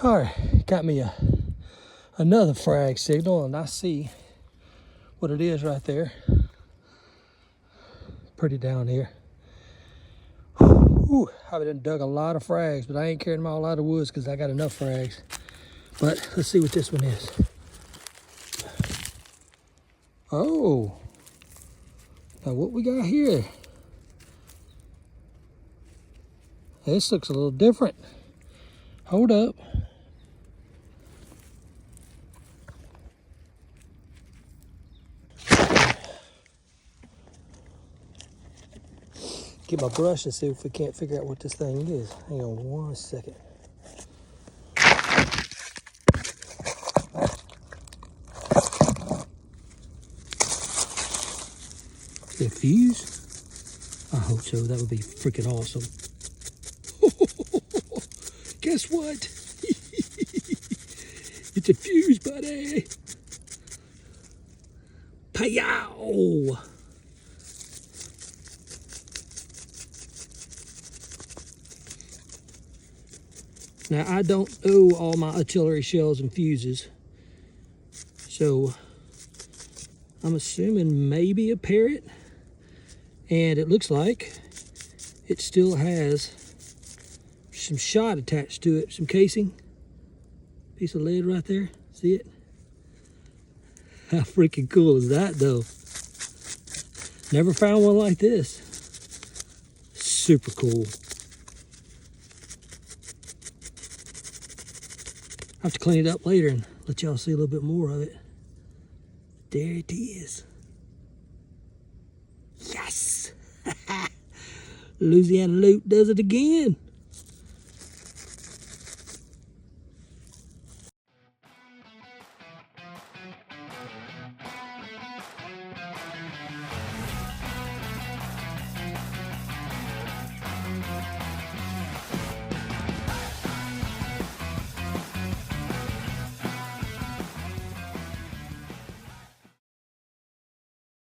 All right, got me another frag signal, and I see what it is right there. Pretty down here. Whew, I've done dug a lot of frags, but I ain't carrying them all out of the woods because I got enough frags. But let's see what this one is. Oh, now what we got here? This looks a little different. Hold up. Get my brush and see if we can't figure out what this thing is. Hang on one second. Is it a fuse? I hope so. That would be freaking awesome. Guess what? It's a fuse, buddy. Pow! Now, I don't know all my artillery shells and fuses, so I'm assuming maybe a Parrot, and it looks like it still has some shot attached to it, some casing, piece of lead right there, see it? How freaking cool is that though? Never found one like this. Super cool. I'll have to clean it up later and let y'all see a little bit more of it. There it is. Yes! Louisiana Loot does it again.